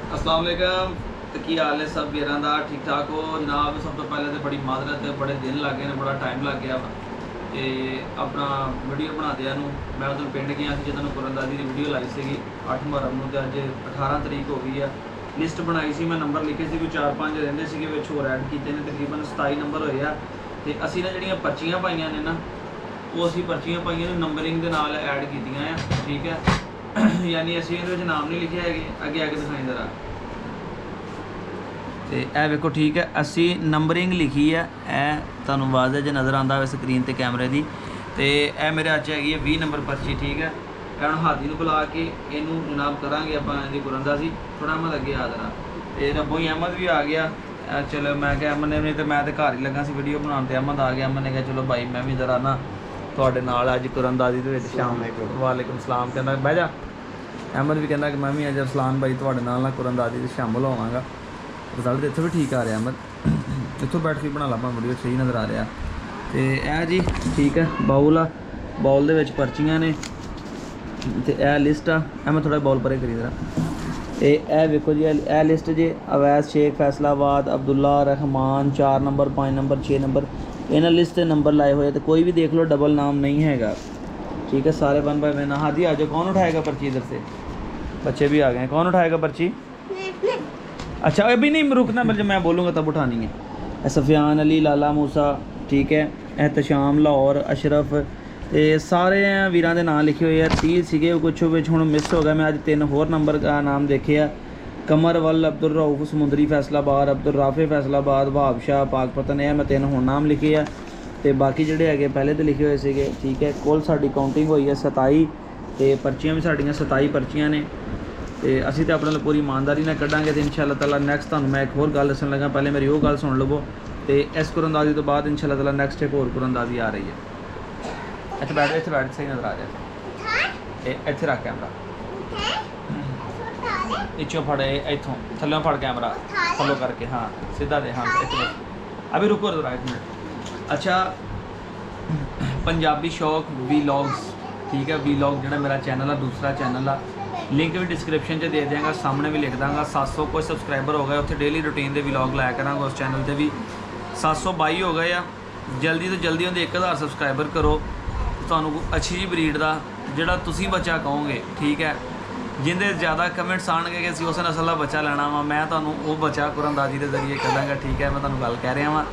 अस्सलाम वालेकुम तो की हाल है सब वीरां दा ठीक ठाक हो जनाब। सब तो पहले तो बड़ी माजरत है, बड़े दिन लग गए ने, बड़ा टाइम लग गया तो अपना वीडियो बनादिया मैं उधर पिंड गया जो तुम कुरनदाजी की वीडियो लाई सी 8 मुहर्रम तो अज 18 तरीक हो गई है। लिस्ट बनाई सी, मैं नंबर लिखे सी, कोई 4-5 रहंदे सी विच होर ऐड कीते ने, तकरीबन 27 नंबर होए आ। तो असी ना जिहड़ियां पर्चियां पाइयां ने ना वो असी पर्चियां पाइयां नंबरिंग के नाल ऐड कीतियां आ, ठीक है। यानी असी इहदे विच नाम नहीं लिखे है, अगे आके दिखाई जरा तो यह वेखो, ठीक है। असी नंबरिंग लिखी है, यह तुहानूं वाज़ह ज नज़र आंदा है स्क्रीन ते कैमरे की। तो यह मेरे अच हैगी है 20 नंबर पर्ची, ठीक है। यह हुण हादी नूं बुला के इनू जनाब करांगे आपां इहदी कुरनदाजी। थोड़ा अहमद अगे आ जरा, तो रब्बों ही अहमद भी आ गया। चलो मैं क्या अहमद ने नहीं तो मैं तो घर ही लगा सी वीडियो बनाउण, ते अहमद आ गया। अहमद ने कहा चलो भाई मैं भी जरा ना तुहाडे नाल अज कुरनदाजी दे विच शाम। वालेकुम सलाम। कहंदा बह जा। अहमद भी कहंदा कि मैं भी अज अरसलान भाई तुहाडे नाल ना कुरनदाजी दे शामिल होवांगा। रिजल्ट इत्थों भी ठीक आ रहा अहमद, इत्थों बैठ के बना ला अपना वीडियो, सही नज़र आ रहा। तो यह जी ठीक है, बाउल आ, बाउल दे विच पर्चियां ने तो यह लिस्ट आ। मैं थोड़ा बाउल परे करी जरा। तो यह वेखो जी, यह लिस्ट जी Awais Sheikh Faisalabad Abdullah Rehman 4 number 5 number 6 number इन्होंने लिस्ट से नंबर लाए हुए। तो कोई भी देख लो डबल नाम नहीं हैगा, ठीक है। सारे बन भाई मैंने हादी आ जाओ। कौन उठाएगा पर्ची इधर से? बच्चे भी आ गए। कौन उठाएगा पर्ची? अच्छा अभी नहीं रुकना, मतलब मैं बोलूँगा तब उठानी है। सफियान अली लाला मूसा, ठीक है। एहतशाम लाहौर अशरफ, तो सारे वीरां दे नाम लिखे हुए हैं। 30 सीगे कुछ हुण मिस हो गया, मैं अज 3 होर नंबर का नाम देखे आ। कमर वल अब्दुल रऊफ समुंदरी फैसलाबाद अब्दुल राफे फैसलाबाद वहाब शाह पाकपतन, यह मैं 3 होर नाम लिखे आ। तो बाकी जिहड़े है पहले तो लिखे हुए थे, ठीक है। कुल साडी काउंटिंग हुई है 27, तो पर्चियां भी साडियां 27 पर्चियां ने। तो असी तो अपने पूरी ईमानदारी ना कढ़ांगे। तो इंशाअल्लाह ताला नैक्सट तुहानूं मैं एक होर गल दस्सण लगा, पहले मेरी वो गल सुन लवो। तो इस कुरनदाजी तो बाद इंशाअल्लाह ताला नैक्सट एक होर कुरनदाजी आ रही है। इत्थे बैठ, इत्थे बैठ, सही नज़र आ जाए। इत्थे रख कैमरा, इच्चों फड़, इत्थों थल्लों फड़ कैमरा फॉलो करके, हाँ सीधा दे, हाँ इत्थे अभी रुको जरा 1 मिनट। अच्छा, पंजाबी शौक वीलॉग्स, ठीक है। वीलॉग जो मेरा चैनल है, दूसरा चैनल है, लिंक भी डिस्क्रिप्शन दे देंगे, सामने भी लिख दूँगा। 700 कुछ सबसक्राइबर हो गए, उत्थे डेली रूटीन के वीलॉग लाया करांगा। उस चैनल पर भी 722 हो गए आ। जल्दी तो जल्दी उन्हें 1000 सबसक्राइबर करो। तुहानूं अच्छी जी ब्रीड का जिहड़ा तुसीं बच्चा कहोगे, ठीक है, जिंदे ज़्यादा कमेंट्स आएंगे कि असीं उस नस्ल का बच्चा लैना वा, मैं तुहानूं वो बच्चा कुरनदाजी के जरिए कढ़ांगा, ठीक है। मैं तुहानूं गल कह रहा वां,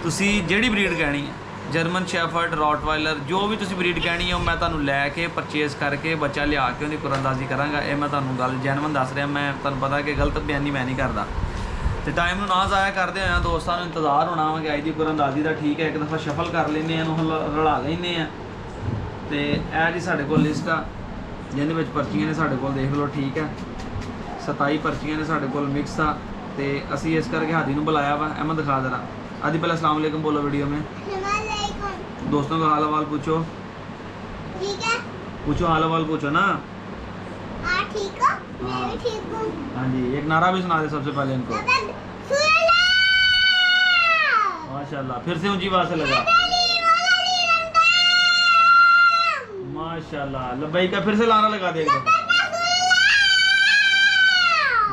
तुसीं जिहड़ी ब्रीड कहनी है, जर्मन शैफर्ड रॉटवाइलर जो भी तुसीं ब्रीड कहनी है, मैं तुहानूं लैके परचेज करके बच्चा लिया के उहदी कुरनदाजी करांगा। ये मैं तुहानूं गल जैनवन दस रहा, मैं तुहानूं पता कि गलत बयानी मैं नहीं करता। तो टाइम ना ज़ाया करते हैं दोस्तों, इंतजार होना वा कि अज की कुरनदाजी का, ठीक है। एक दफ़ा शफल कर लें, रला लें। तो यह जी साढ़े को लिस्ट आ जिन्हें में पर्चियाँ ने साढ़े को देख लो, ठीक है। 27 पर्चियाँ ने साढ़े को मिक्स आ। तो असी इस करके हादी नूं बुलाया वा। अहमद दिखा जरा, आदि पहले अस्सलाम वालेकुम बोलो वीडियो में। दोस्तों का हाल हवाल पूछो, ठीक है। पूछो हाल हवाल पूछो ना। ठीक हो? मैं भी ठीक हूँ। हाँ जी, एक नारा भी सुना दे सबसे पहले इनको। माशाल्लाह, फिर से ऊंची आवाज से लगा। माशाल्लाह, लब्बई का फिर से नारा लगा देगा।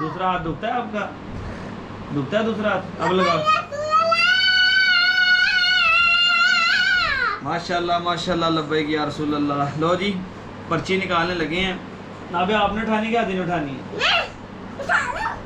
दूसरा हाथ दुखता है आपका? दुखता है दूसरा हाथ? अब लगा। माशाल्लाह माशाल्लाह, लब्बैक या रसूल अल्लाह। लो जी, पर्ची निकालने लगे हैं। नाबे आपने उठानी क्या दिन उठानी है?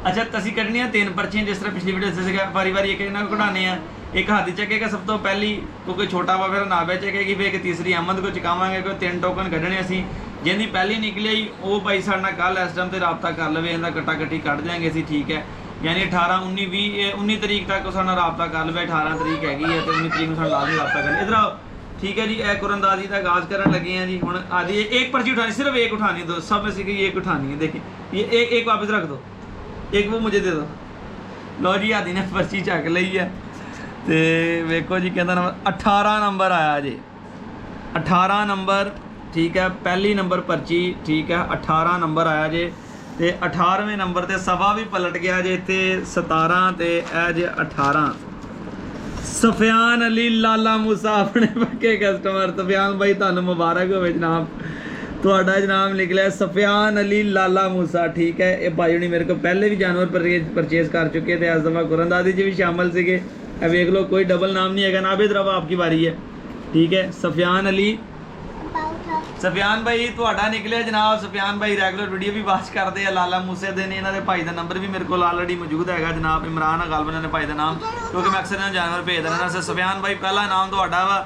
अच्छा, तसी कढ़नी है 3 पर्चियां, जिस तरह पिछली वीडियो से बारी बारी एक इन्होंने कढ़ाने हैं। एक हाथी चकेगा सब तो पहली, कोई छोटा वा फिर नाबे चकेगी, फिर एक तीसरी अहमद को चकावांगे। कोई 3 टोकन कढ़ने असी, जिंदी पहली निकली आई वो भाई साढ़े कल इस टाइम से रबता कर लवे, इनका कट्टा कट्टी कढ़ देंगे असी, ठीक है। यानी 18 19 तरीक तक वो साढ़े रबता कर लवे। 18 तरीक हैगी है तो 19 तरीक में साढ़े लाजमी रबता कर। इधर आओ, ठीक है जी। यह कुरनदाजी का आगाज़ करने लगे हैं जी। हुण आदि एक पर्ची उठानी, सिर्फ एक उठानी, दो सब में से एक उठानी है। देखिए ये एक वापस रख दो, एक वो मुझे दे दो। लो जी, आदि ने पर्ची चक ली है। तो वेखो जी, कहता नंबर 18 नंबर आया जी, 18 नंबर, ठीक है। पहली नंबर पर्ची, ठीक है, 18 नंबर आया जे। तो 18वें नंबर ते सवा भी पलट गया जे। तो 17 तो यह जे 18 सफियान अली लाला मूसा अपने पक्के कस्टमर। सफियान भाई तुहानूं मुबारक हो जनाब, ਤੁਹਾਡਾ ਜਨਾਬ ਨਿਕਲਿਆ ਸਫਿਆਨ ਅਲੀ ਲਾਲਾ ਮੂਸਾ। ਠੀਕ ਹੈ, ਇਹ ਭਾਈ ਹੁਣੀ ਮੇਰੇ ਕੋਲ ਪਹਿਲੇ ਵੀ ਜਾਨਵਰ ਪਰਚੇਜ਼ ਕਰ ਚੁੱਕੇ ਤੇ ਇਸ ਦਫਾ ਕੁਰੰਦਾਦੀ 'ਚ ਵੀ ਸ਼ਾਮਲ ਸੀਗੇ। ਇਹ ਵੇਖ ਲਓ, ਕੋਈ ਡਬਲ ਨਾਮ नहीं है। नाबे दरवा आपकी बारी है। ठीक है, सफियान अली। ਸਫਿਆਨ ਭਾਈ ਤੁਹਾਡਾ ਨਿਕਲਿਆ ਜਨਾਬ। ਸਫਿਆਨ ਭਾਈ ਰੈਗੂਲਰ ਵੀਡੀਓ ਵੀ ਵਾਚ ਕਰਦੇ ਆ, ਲਾਲਾ ਮੂਸੇ ਦੇ ਨੇ। ਇਹਨਾਂ ਦੇ ਭਾਈ ਦਾ ਨੰਬਰ ਵੀ ਮੇਰੇ ਕੋਲ ਆਲਰੇਡੀ ਮੌਜੂਦ ਹੈਗਾ ਜਨਾਬ। ਇਮਰਾਨ ਗਾਲਬਨ ਨੇ ਭਾਈ ਦਾ ਨਾਮ, ਕਿਉਂਕਿ ਮੈਂ ਅਕਸਰ ਇਹਨਾਂ ਜਾਨਵਰ ਭੇਜਦਾ ਰਹਿੰਦਾ। ਸਫਿਆਨ ਭਾਈ ਪਹਿਲਾ ਨਾਮ ਤੁਹਾਡਾ ਵਾ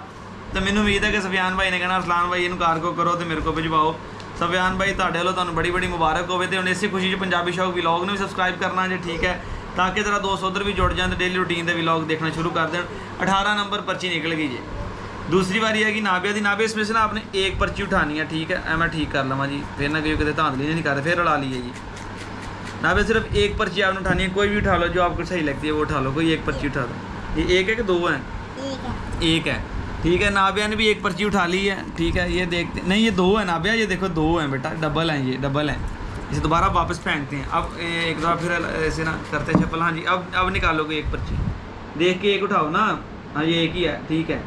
ਤੇ ਮੈਨੂੰ ਉਮੀਦ ਹੈ ਕਿ ਸਫਿਆਨ ਭਾਈ ਨੇ ਕਹਿਣਾ ਅਰਸਲਾਨ ਭਾਈ ਇਹਨੂੰ ਕਾਰਗੋ ਕਰੋ ਤੇ ਮੇਰੇ ਕੋਲ ਭਿਜਵਾਓ। ਸਫਿਆਨ ਭਾਈ ਤੁਹਾਡੇ ਵੱਲੋਂ ਤੁਹਾਨੂੰ ਬੜੀ ਬੜੀ ਮੁਬਾਰਕ ਹੋਵੇ ਤੇ ਹੁਣ ਇਸੇ ਖੁਸ਼ੀ 'ਚ ਪੰਜਾਬੀ ਸ਼ੌਕ ਵਲੌਗ ਨੂੰ ਵੀ ਸਬਸਕ੍ਰਾਈਬ ਕਰਨਾ ਜੇ। ਠੀਕ ਹੈ, ਤਾਂ ਕਿ ਤੇਰਾ ਦੋਸਤ ਉਧਰ ਵੀ ਜੁੜ ਜਾਣ ਤੇ ਡੇਲੀ ਰੂਟੀਨ ਦੇ ਵਲੌਗ ਦੇਖਣਾ ਸ਼ੁਰੂ ਕਰ ਦੇਣ। 18 नंबर पर्ची निकल गई जी। दूसरी बारी है कि नाबिया दी। नाबिया इसमें से ना आपने एक पर्ची उठानी है। ठीक है, मैं ठीक कर लवा जी, फिर ना कहीं कितने धांधली नहीं कर, फिर उड़ा लीजिए जी। नाबिया सिर्फ एक पर्ची आपने उठानी है, कोई भी उठा लो जो आपको सही लगती है वो उठा लो। कोई एक पर्ची उठा दो। ये एक है कि दो है? एक है। ठीक है, नाबिया ने भी एक पर्ची उठा ली है। ठीक है, ये देखते नहीं, ये दो है नाबिया, ये देखो दो हैं बेटा, डबल हैं, ये डबल हैं। इसे दोबारा वापस फेंकते हैं। अब एक दफ़ा फिर ऐसे ना करते चप्पल। हाँ जी, अब निकालो कोई एक पर्ची, देख के एक उठाओ ना। हाँ, ये एक ही है। ठीक है,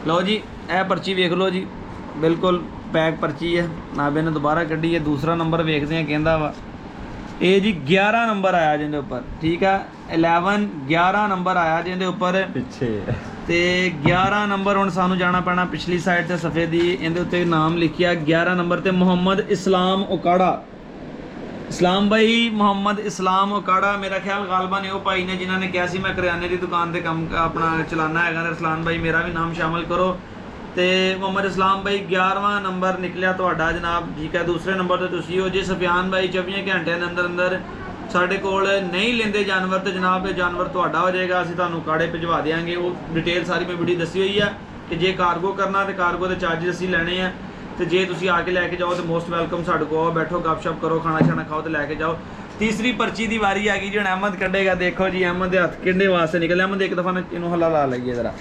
लो जी, यह पर्ची वेख लो जी, बिल्कुल पैक पर्ची है। नाबे ने दोबारा कढ़ी है। दूसरा नंबर वेखते हैं, कहता वा ये जी 11 नंबर आया जिंदे उपर। ठीक है, 11 नंबर आया जिंदे उपर पिछे ते 11 नंबर। हुण सानू जाना पैना पिछली साइड ते सफ़े दी, इहदे उत्ते नाम लिखिया 11 नंबर ते मुहम्मद इस्लाम उकाड़ा। इस्लाम भाई मुहम्मद इस्लाम उकाड़ा, मेरा ख्याल गालबा ने वो भाई ने जिन्होंने कहा सी मैं करियाने की दुकान से काम अपना चलाना है। इस्लाम भाई मेरा भी नाम शामिल करो। तो मुहम्मद इस्लाम भाई 11वां नंबर निकलिया तुहाडा जनाब। ठीक है, दूसरे नंबर तो तुसी हो जी। सफियान भाई 24 घंटे के अंदर अंदर साढ़े कोल नहीं लेंदे जानवर तो जनाब ये जानवर तुहाडा हो जाएगा। असीं तुहानूं काड़े भिजवा देंगे। वो डिटेल सारी मैं वीडियो दसी हुई है कि जे कार्गो करना तो कार्गो के चार्जिस असीं लैणे आ। तो जे तुसी आके लैके जाओ तो मोस्ट वेलकम। साढ़े को आओ, बैठो, गपशप करो, खाना शाना खाओ तो लैके जाओ। तीसरी पर्ची की वारी आ गई जी। अहमद कढ़ेगा। देखो जी अहमद के हथ किंडे वास्ते निकले। अहमद एक दफ़ा इन्हों हला ला लीजिए ज़रा,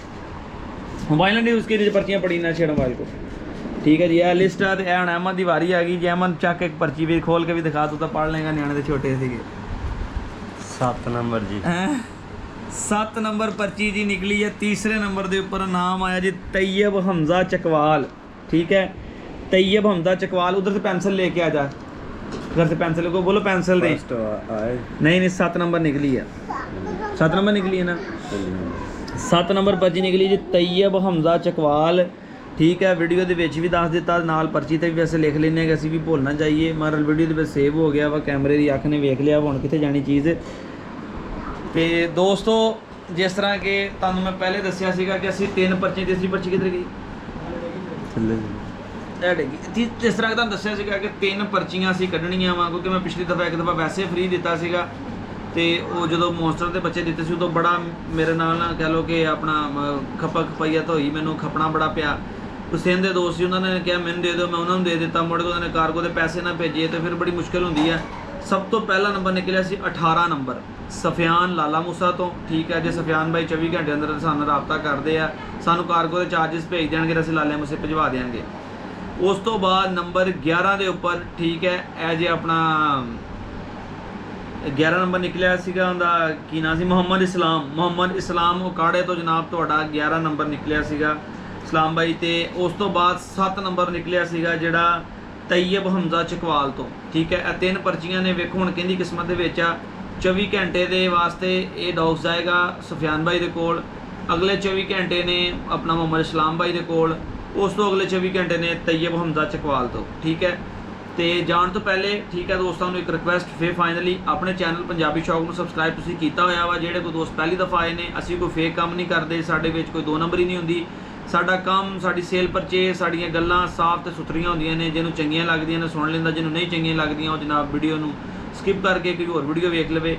मोबाइल नहीं उसकी पर्चियाँ पड़ी ना छेड़ मोबाइल को। ठीक है जी, यह लिस्ट है। तो यह अहमद की वारी आ गई जी। अहमद चक एक पर्ची भी खोल के भी दिखा, तू तो पढ़ लेगा, न्याणे तो छोटे थे। 7 नंबर जी। 7 नंबर पर्ची जी निकली है। तीसरे नंबर के उपर नाम आया जी तैयब हमजा चकवाल। ठीक है, तैयब हमजा चकवाल। उधर से पेंसिल लेके आ जा, उधर से पेंसिल को बोलो पेंसिल दे। नहीं 7 नंबर निकली है। 7 नंबर निकली है ना। 7 नंबर पर्ची निकली जी तैयब हमजा चकवाल। ठीक है, वीडियो के विच भी दस दिता, नाल पर्ची ते भी वैसे लिख लेने कि असीं भी भुल ना जाइए। मगर वीडियो के सेव हो गया वा, कैमरे की अख ने वेख लिया हुण कित्थे जानी चीज़। तो दोस्तों जिस तरह के तुहानूं मैं पहले दस्सिया सीगा कि असीं 3 पर्ची, तीसरी पर्ची किधर गई? जिस तरह तुहानूं दस्सिया सीगा कि 3 पर्चियां असीं कढणीਆਂ वा, क्योंकि मैं पिछली दफ़ा एक दफ़ा वैसे फ्री दिता सीगा। तो वो जो मोस्टर के बच्चे दिते सी उदों बड़ा मेरे नाल ना कह लो कि अपना खपा खपाइया तो होई, मैनूं खपना बड़ा पिया। हुसैन के दोस्त सी, उन्होंने कहा मैनूं दे दो, मैं उन्होंने दे दिता। मुड़ के उन्होंने कार्गो के पैसे ना भेजे तो फिर बड़ी मुश्किल होंदी है। सब तो पहला नंबर निकलिया सी 18 नंबर सफियान लाला मूसा तो। ठीक है, जो सफियान भाई 24 घंटे अंदर सानूं राबता करते हैं, सानूं कार्गो के चार्जिस भेज देंगे, असीं लाले मूसे भिजवा देंगे। उस तो बाद नंबर 11 के उपर, ठीक है, ए जे अपना 11 नंबर निकलिया सीगा, उनका की नाम सी मुहम्मद इस्लाम। मुहम्मद इस्लाम उकाड़े तो जनाब तुहाडा 11 नंबर निकलिया सीगा इस्लाम भाई। तो उस तो बाद 7 नंबर निकलिया सीगा जिहड़ा तैयब हमजा चकवाल तो। ठीक है, 3 पर्चियां ने वेखो हुण किहदी किस्मत दे विच आ। 24 घंटे के वास्ते ये डॉग जाएगा सफियान भाई के कोल। अगले 24 घंटे ने अपना मुहम्मद इस्लाम भाई के कोल। उस तो अगले 24 घंटे ने तैयब हमजा चकवाल तो। ठीक है, तो जान तो पहले ठीक है दोस्तों एक रिक्वेस्ट फिर फाइनली अपने चैनल पंजाबी शौक में सबसक्राइब तुसीं कीता होया वा। जेहड़े कोई दोस्त पहली दफ़ा आए ने, असीं कोई फेक काम नहीं करते, साडे विच कोई 2 नंबर ही नहीं हुंदी। साडा काम, साडी सेल परचेज, साडीआं गल्लां साफ ते सुथरीआं हुंदियां ने। जिन्होंने चंगियां लगदियां ने सुन लैंदा, जिन्होंने नहीं चंगियां लगदियां वो जनाब वीडियो नूं स्किप करके कोई होर वीडियो वेख लवे।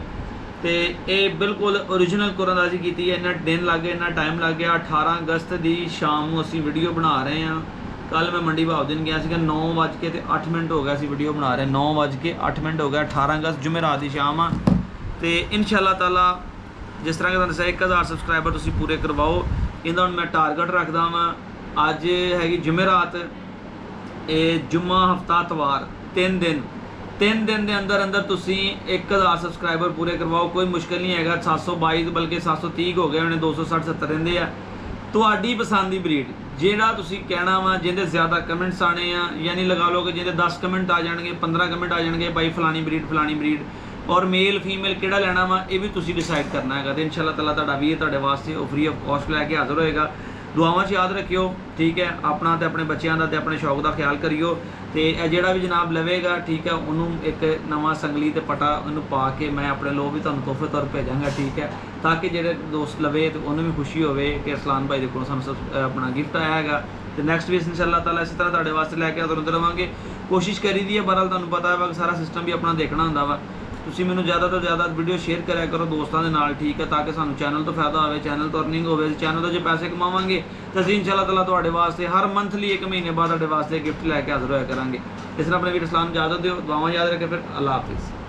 तो ये बिल्कुल ओरिजिनल कुरंदाजी की है। इन्ना दिन लग गया, इन्ना टाइम लग गया। 18 अगस्त की शाम को असी वीडियो बना रहे हैं। कल मैं मंडी भावदिन गया सीगा, 9:08 हो गया असी वीडियो बना रहे हैं। 9:08 हो गया। 18 अगस्त जुमेरात की शाम आ। तो इंशाअल्लाह ताला जिस तरह कि तुहानूं दस्सिया 1000 सबसक्राइबर तुसीं पूरे करवाओ। इहदा हुण मैं टारगेट रखदा वां। अज हैगी जुमेरात, ये जुम्मा हफ्ता इतवार, 3 दिन के अंदर अंदर तुसी 1000 सबसक्राइबर पूरे करवाओ। कोई मुश्किल नहीं है। 722 बल्कि 730 हो गए, उन्हें 260-70 रेंदे आ। तुहाडी पसंद की ब्रीड ਜਿਹੜਾ ਤੁਸੀਂ ਕਹਿਣਾ ਵਾ ਜਿਹਦੇ ਜ਼ਿਆਦਾ ਕਮੈਂਟਸ ਆਣੇ ਆ, ਯਾਨੀ ਲਗਾ ਲਓ ਕਿ ਜਿਹਦੇ 10 ਕਮੈਂਟ ਆ ਜਾਣਗੇ, 15 ਕਮੈਂਟ ਆ ਜਾਣਗੇ ਭਾਈ ਫਲਾਣੀ ਬਰੀਡ ਔਰ ਮੇਲ ਫੀਮੇਲ ਕਿਹੜਾ ਲੈਣਾ ਵਾ ਇਹ ਵੀ ਤੁਸੀਂ ਡਿਸਾਈਡ ਕਰਨਾ ਹੈਗਾ। ਤੇ ਇਨਸ਼ਾਅੱਲਾ ਤਾਲਾ ਤੁਹਾਡਾ ਵੀਰ ਤੁਹਾਡੇ ਵਾਸਤੇ ਉਹ ਫ੍ਰੀ ਆਫ ਕਾਸਟ ਲੈ ਕੇ ਹਾਜ਼ਰ ਹੋਏਗਾ। ਦੁਆਵਾਂ 'ਚ ਯਾਦ ਰੱਖਿਓ, ਠੀਕ ਹੈ, ਆਪਣਾ ਤੇ ਆਪਣੇ ਬੱਚਿਆਂ ਦਾ ਤੇ ਆਪਣੇ ਸ਼ੌਕ ਦਾ ਖਿਆਲ ਕਰਿਓ। ਤੇ ਇਹ ਜਿਹੜਾ ਵੀ ਜਨਾਬ ਲਵੇਗਾ, ਠੀਕ ਹੈ, ਉਹਨੂੰ ਇੱਕ ਨਵਾਂ ਸੰਗਲੀ ਤੇ ਪਟਾ ਉਹਨੂੰ ਪਾ ਕੇ ਮੈਂ ਆਪਣੇ ਲੋ ਵੀ ਤੁਹਾਨੂੰ ਤੋਹਫੇ ਤੌਰ ਭੇਜਾਂਗਾ, ਠੀਕ ਹੈ, ਤਾਂ ਕਿ ਜਿਹੜੇ ਦੋਸਤ ਲਵੇ ਤੇ ਉਹਨੂੰ ਵੀ ਖੁਸ਼ੀ ਹੋਵੇ ਕਿ ਅਰਸਲਾਨ ਭਾਈ ਦੇ ਕੋਲੋਂ ਸਾਨੂੰ ਆਪਣਾ ਗਿਫਟ ਆਇਆ ਹੈਗਾ। ਤੇ ਨੈਕਸਟ ਵੀ ਇਨਸ਼ਾਅੱਲਾ ਤਾਲਾ ਇਸੇ ਤਰ੍ਹਾਂ ਤੁਹਾਡੇ ਵਾਸਤੇ ਲੈ ਕੇ ਆਉਂਦੇ ਰਹਾਂਗੇ। ਕੋਸ਼ਿਸ਼ ਕਰੀ ਦੀ ਹੈ, ਬਹਰਹਾਲ ਤੁਹਾਨੂੰ ਪਤਾ ਹੈ ਸਾਰਾ ਸਿਸਟਮ ਵੀ ਆਪਣਾ ਦੇਖਣਾ ਹੁੰਦਾ ਵਾ। ਤੁਸੀਂ ਮੈਨੂੰ ਜ਼ਿਆਦਾ ਤੋਂ ਜ਼ਿਆਦਾ ਵੀਡੀਓ ਸ਼ੇਅਰ ਕਰਿਆ ਕਰੋ ਦੋਸਤਾਂ ਦੇ ਨਾਲ, ਠੀਕ ਹੈ, ਤਾਂ ਕਿ ਸਾਨੂੰ ਚੈਨਲ ਤੋਂ ਫਾਇਦਾ ਹੋਵੇ, ਚੈਨਲ ਤੋਂ ਅਰਨਿੰਗ ਹੋਵੇ। ਚੈਨਲ ਤੋਂ ਜੇ ਪੈਸੇ ਕਮਾਵਾਂਗੇ ਤਾਂ ਅਸੀਂ ਇਨਸ਼ਾਅੱਲਾ ਤਾਲਾ ਤੁਹਾਡੇ ਵਾਸਤੇ ਹਰ ਮੰਥਲੀ 1 ਮਹੀਨੇ ਬਾਅਦ ਤੁਹਾਡੇ ਵਾਸਤੇ ਗਿਫਟ ਲੈ ਕੇ ਹਾਜ਼ਰ ਹੋਇਆ ਕਰਾਂਗੇ। ਇਸ ਤਰ੍ਹਾਂ ਆਪਣੇ ਵੀਰ ਅਰਸਲਾਨ ਨੂੰ ਇਜਾਜ਼ਤ ਦਿਓ, ਦੁਆਵਾਂ ਯਾਦ ਰੱਖੇ, ਫਿਰ ਅੱਲਾ ਹਾਫਿਜ਼।